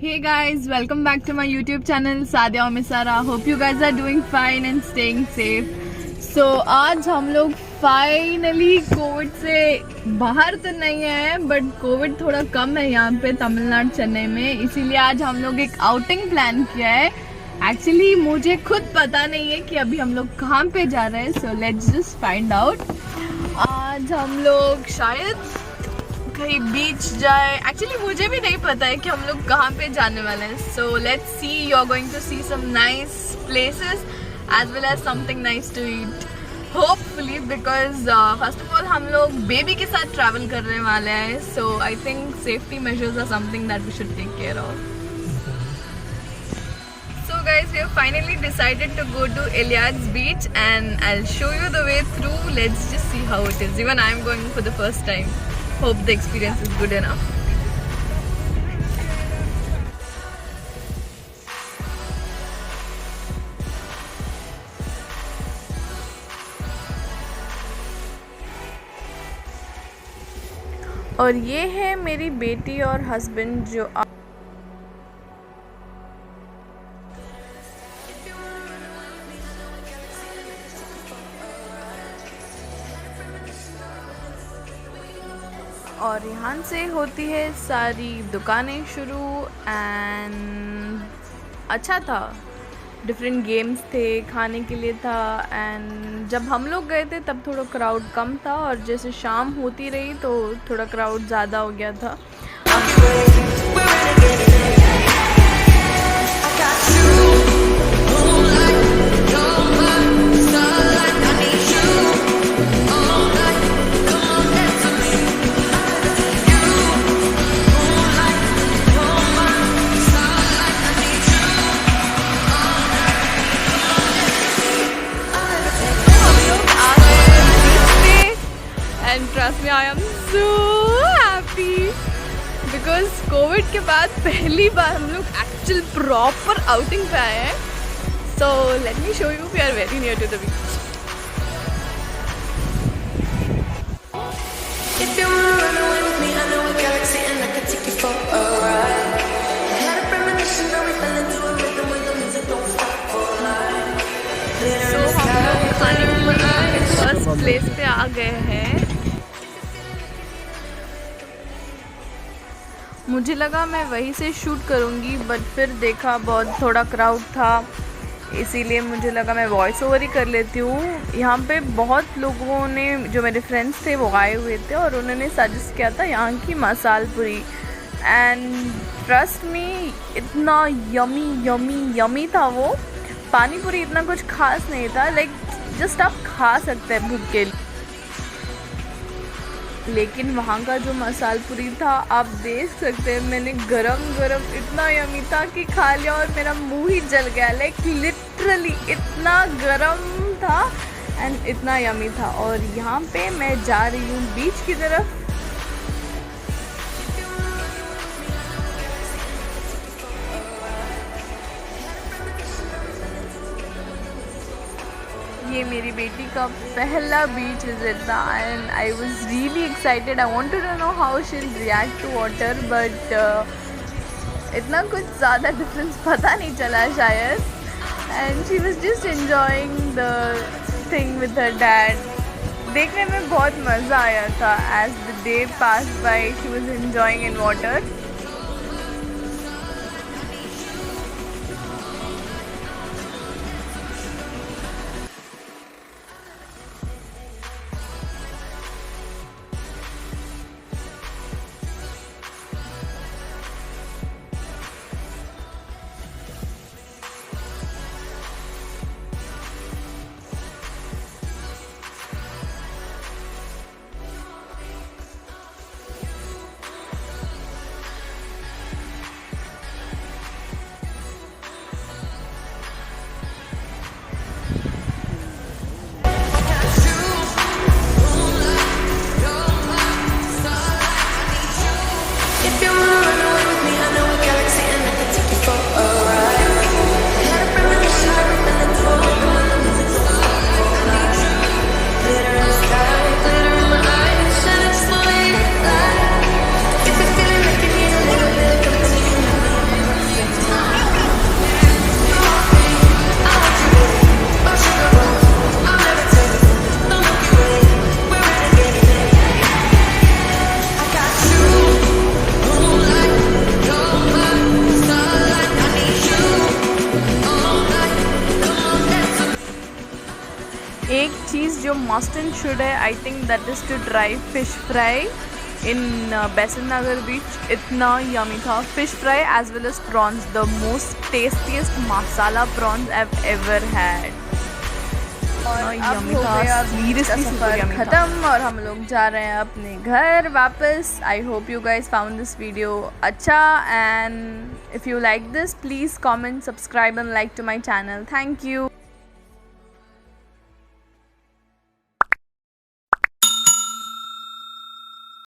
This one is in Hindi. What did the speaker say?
Hey guys, welcome back to my YouTube channel Sadia Misara. Hope you guys are doing fine and staying safe. So आज हम लोग फाइनली कोविड से बाहर तो नहीं है बट कोविड थोड़ा कम है यहाँ पे तमिलनाडु चेन्नई में, इसीलिए आज हम लोग एक आउटिंग प्लान किया है. एक्चुअली मुझे खुद पता नहीं है कि अभी हम लोग कहाँ पे जा रहे हैं, so let's just find out. आज हम लोग शायद कहीं बीच जाए. एक्चुअली मुझे भी नहीं पता है कि हम लोग कहाँ पे जाने वाले हैं. So let's see, you are going to see some nice places as well as something nice to eat hopefully, because first of all हम लोग बेबी के साथ ट्रैवल करने वाले हैं. So I think safety measures are something that we should take care of. So guys, we have finally decided to go to Iliad's beach and I'll show you the way through. Let's just see how it is. Even I'm going for the first time. Hope the experience is good enough. और ये है मेरी बेटी और हस्बैंड जो और यहाँ से होती है सारी दुकानें शुरू. एंड अच्छा था, डिफरेंट गेम्स थे, खाने के लिए था. एंड जब हम लोग गए थे तब थोड़ा क्राउड कम था और जैसे शाम होती रही तो थोड़ा क्राउड ज़्यादा हो गया था. And trust me, I am so happy because Covid के बाद पहली बार हम लोग एक्चुअल प्रॉपर आउटिंग पे आए हैं. So let me show you, we are very near to the beach. If you wanna run away with me, I know a galaxy and I can take you for a ride. I had a premonition that we fell into a rhythm where the music don't stop for life. So हम लोग खाने के फर्स्ट प्लेस पे आ गए हैं. मुझे लगा मैं वहीं से शूट करूँगी बट फिर देखा बहुत थोड़ा क्राउड था, इसीलिए मुझे लगा मैं वॉइस ओवर ही कर लेती हूँ. यहाँ पे बहुत लोगों ने, जो मेरे फ्रेंड्स थे वो आए हुए थे और उन्होंने सजेस्ट किया था यहाँ की मसाल पूरी. एंड ट्रस्ट मी, इतना यमी यमी यमी था वो. पानी पूरी इतना कुछ खास नहीं था, लाइक जस्ट आप खा सकते हैं भूख के लिए, लेकिन वहाँ का जो मसाल पूरी था आप देख सकते हैं. मैंने गरम गरम इतना यमी था कि खा लिया और मेरा मुंह ही जल गया. लाइक लिटरली इतना गरम था एंड इतना यमी था. और यहाँ पे मैं जा रही हूँ बीच की तरफ. ये मेरी बेटी का पहला बीच विजिट था and I was really excited. I wanted to know how she will react to water but इतना कुछ ज़्यादा डिफरेंस पता नहीं चला शायद. And she was just enjoying the thing with her dad. देखने में बहुत मज़ा आया था. As the day pass by she was enjoying in water. must and should है, I think that is to try fish fry in Besant Nagar beach. इतना yummy था fish fry as well as prawns, the most tastiest masala prawns I've ever had. और अब हो गया बीच का सफ़र ख़त्म और हम लोग जा रहे हैं अपने घर वापस. I hope you guys found this video अच्छा, and if you like this please comment, subscribe and like to my channel. Thank you.